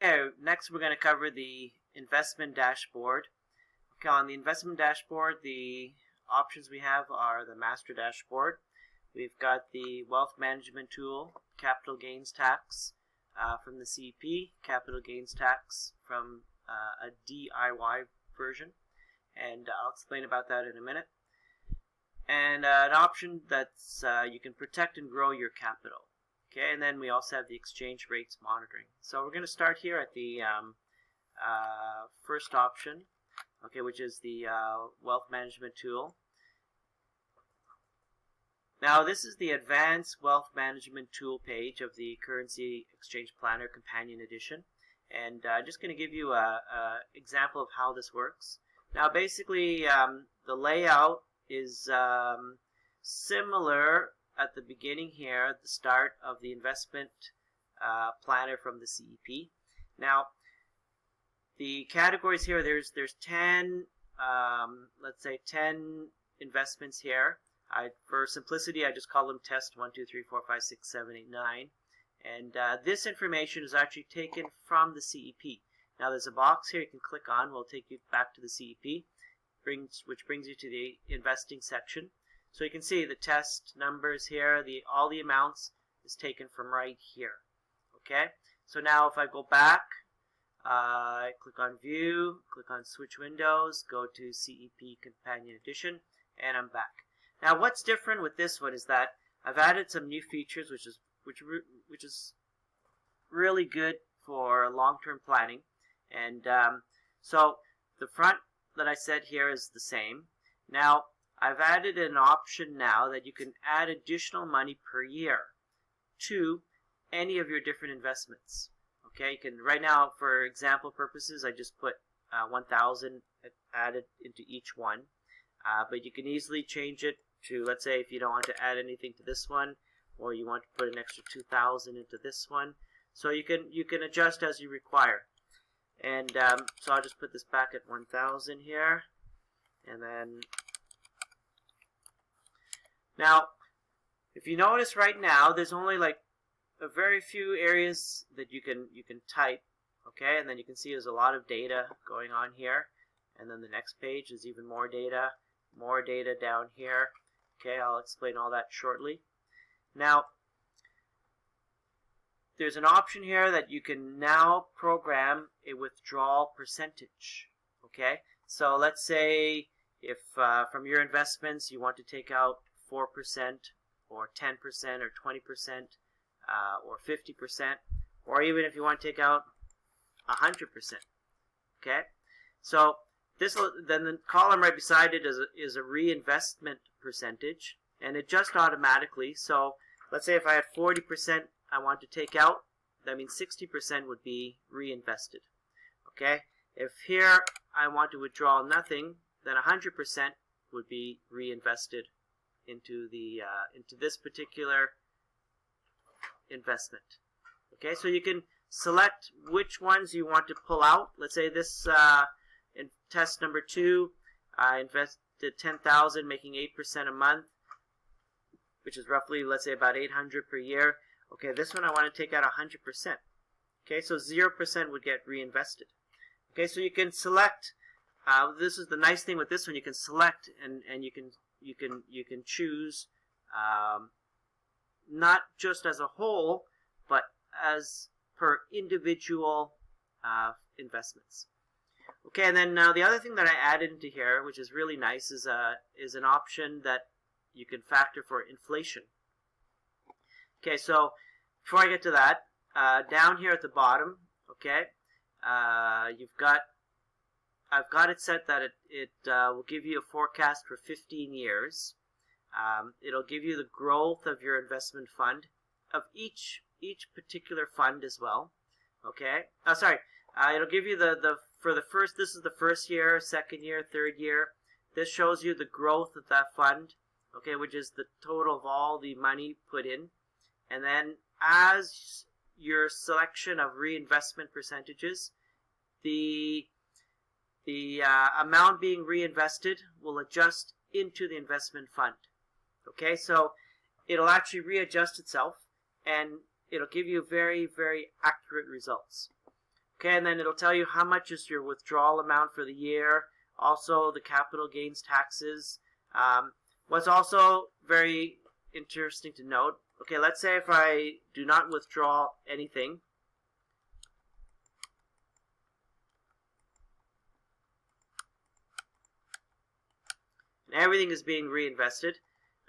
Okay, next we're going to cover the investment dashboard. Okay, on the investment dashboard, the options we have are the master dashboard. We've got the wealth management tool, capital gains tax from the CEP, capital gains tax from a DIY version, and I'll explain about that in a minute. And an option that's you can protect and grow your capital. Okay, and then we also have the exchange rates monitoring. So we're going to start here at the first option, okay, which is the wealth management tool. Now this is the advanced wealth management tool page of the Currency Exchange Planner Companion Edition, and I'm just going to give you a example of how this works. Now basically the layout is similar at the beginning here, at the start of the investment planner from the CEP. Now, the categories here, there's 10, let's say 10 investments here. For simplicity, I just call them test 1, 2, 3, 4, 5, 6, 7, 8, 9. And this information is actually taken from the CEP. Now, there's a box here you can click on. We'll take you back to the CEP, which brings you to the investing section. So you can see the test numbers here, all the amounts is taken from right here. Okay, so now if I go back, I click on View, click on Switch Windows, go to CEP Companion Edition, and I'm back. Now what's different with this one is that I've added some new features, which is really good for long-term planning. And so the front that I said here is the same. Now I've added an option now that you can add additional money per year to any of your different investments. Okay, you can, right now for example purposes, I just put 1,000 added into each one, but you can easily change it to, let's say if you don't want to add anything to this one, or you want to put an extra 2,000 into this one. So you can adjust as you require. And so I'll just put this back at 1,000 here, and then now, if you notice right now, there's only like a very few areas that you can type, okay, and then you can see there's a lot of data going on here, and then the next page is even more data down here. Okay, I'll explain all that shortly. Now, there's an option here that you can now program a withdrawal percentage. Okay, so let's say if from your investments you want to take out 4% or 10% or 20% or 50%, or even if you want to take out 100%. Okay, so then the column right beside it is a reinvestment percentage, and it just automatically. So let's say if I had 40% I want to take out, that means 60% would be reinvested. Okay, if here I want to withdraw nothing, then 100% would be reinvested into this particular investment. Okay, so you can select which ones you want to pull out. Let's say this in test number 2, I invested 10,000, making 8% a month, which is roughly, let's say, about 800 per year. Okay, this one I want to take out 100%. Okay, so 0% would get reinvested. Okay, so you can select. This is the nice thing with this one. You can select and you can choose not just as a whole, but as per individual investments. Okay, and then now the other thing that I added into here, which is really nice, is an option that you can factor for inflation. Okay, so before I get to that, down here at the bottom, okay, I've got it set that it will give you a forecast for 15 years. It'll give you the growth of your investment fund, of each particular fund as well. Okay, it'll give you this is the first year, second year, third year. This shows you the growth of that fund, okay, which is the total of all the money put in. And then as your selection of reinvestment percentages, the amount being reinvested will adjust into the investment fund. Okay, so it'll actually readjust itself, and it'll give you very, very accurate results. Okay, and then it'll tell you how much is your withdrawal amount for the year, also the capital gains taxes. What's also very interesting to note, okay, let's say if I do not withdraw anything, and everything is being reinvested,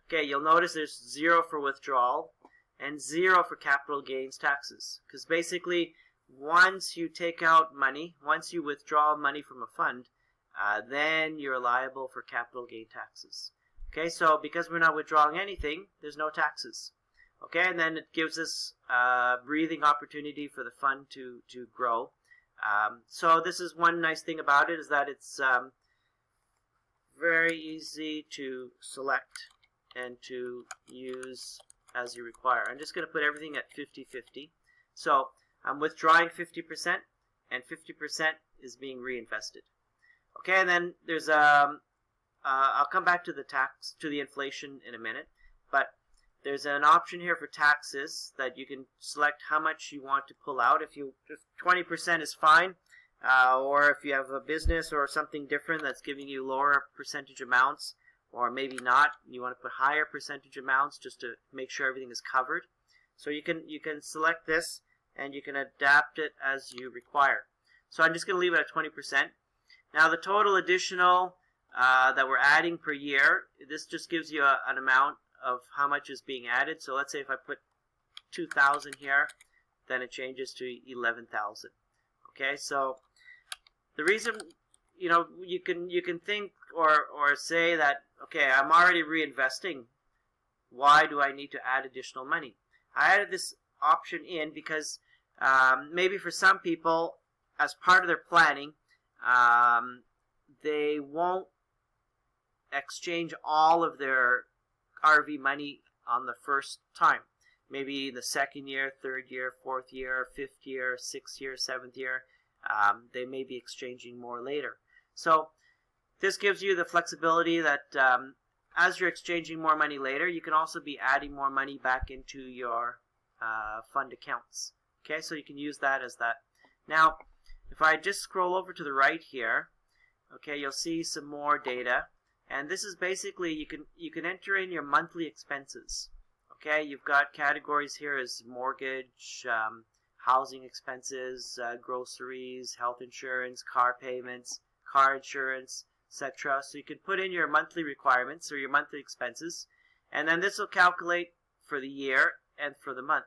okay, you'll notice there's 0 for withdrawal and 0 for capital gains taxes. Because basically, once you take out money, once you withdraw money from a fund, then you're liable for capital gain taxes. Okay, so because we're not withdrawing anything, there's no taxes. Okay, and then it gives us breathing opportunity for the fund to grow. So this is one nice thing about it, is that it's very easy to select and to use as you require. I'm just going to put everything at 50-50. So I'm withdrawing 50% and 50% is being reinvested. Okay, and then there's I'll come back to the inflation in a minute, but there's an option here for taxes that you can select how much you want to pull out. If 20% is fine, or if you have a business or something different that's giving you lower percentage amounts, or maybe not, you want to put higher percentage amounts just to make sure everything is covered. So you can select this and you can adapt it as you require. So I'm just going to leave it at 20%. Now the total additional that we're adding per year, this just gives you an amount of how much is being added. So let's say if I put 2,000 here, then it changes to 11,000. Okay, so the reason, you can think or say that, okay, I'm already reinvesting. Why do I need to add additional money? I added this option in because maybe for some people, as part of their planning, they won't exchange all of their RV money on the first time. Maybe the second year, third year, fourth year, fifth year, sixth year, seventh year. They may be exchanging more later. So this gives you the flexibility that as you're exchanging more money later, you can also be adding more money back into your fund accounts. Okay, so you can use that as that. Now, if I just scroll over to the right here, okay, you'll see some more data. And this is basically, you can enter in your monthly expenses. Okay, you've got categories here as mortgage, housing expenses, groceries, health insurance, car payments, car insurance, etc. So you can put in your monthly requirements or your monthly expenses, and then this will calculate for the year and for the month.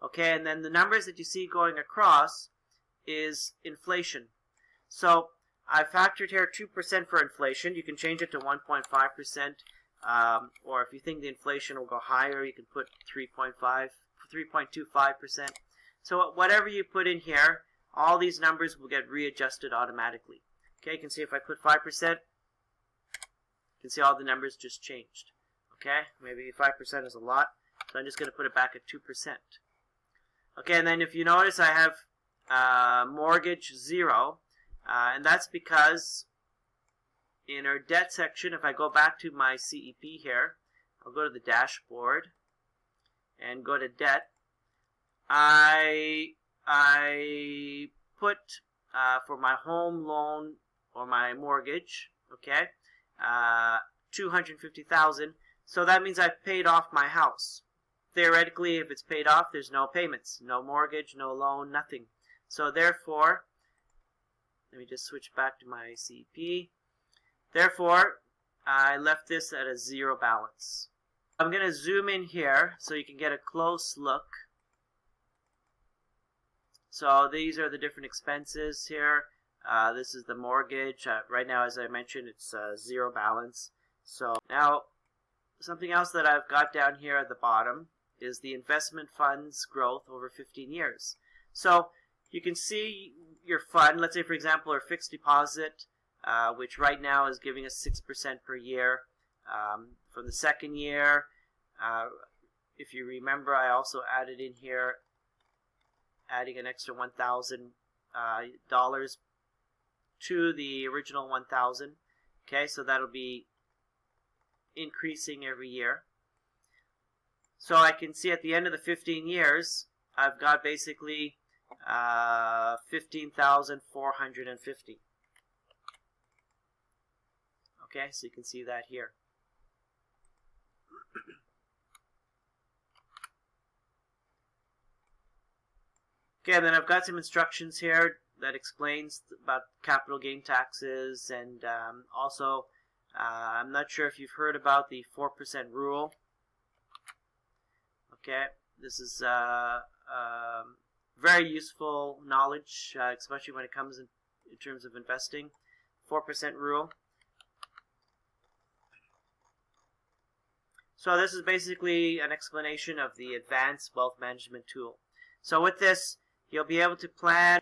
Okay, and then the numbers that you see going across is inflation. So I factored here 2% for inflation. You can change it to 1.5%, or if you think the inflation will go higher, you can put 3.25%. So whatever you put in here, all these numbers will get readjusted automatically. Okay, you can see if I put 5%, you can see all the numbers just changed. Okay, maybe 5% is a lot, so I'm just going to put it back at 2%. Okay, and then if you notice, I have mortgage 0. And that's because in our debt section, if I go back to my CEP here, I'll go to the dashboard and go to debt. I put for my home loan or my mortgage, okay, 250,000. So that means I've paid off my house. Theoretically, if it's paid off, there's no payments, no mortgage, no loan, nothing. So therefore, let me just switch back to my CEP. Therefore, I left this at a 0 balance. I'm going to zoom in here so you can get a close look. So these are the different expenses here. This is the mortgage. Right now, as I mentioned, it's 0 balance. So now, something else that I've got down here at the bottom is the investment fund's growth over 15 years. So you can see your fund, let's say for example our fixed deposit, which right now is giving us 6% per year. From the second year, if you remember, I also added in here, adding an extra $1,000 to the original 1,000. Okay, so that'll be increasing every year. So I can see at the end of the 15 years, I've got basically 50% 15,450. Okay, so you can see that here. Okay, and then I've got some instructions here that explains about capital gain taxes, and also I'm not sure if you've heard about the 4% rule. Okay, this is very useful knowledge, especially when it comes in terms of investing. 4% rule. So this is basically an explanation of the advanced wealth management tool. So with this, you'll be able to plan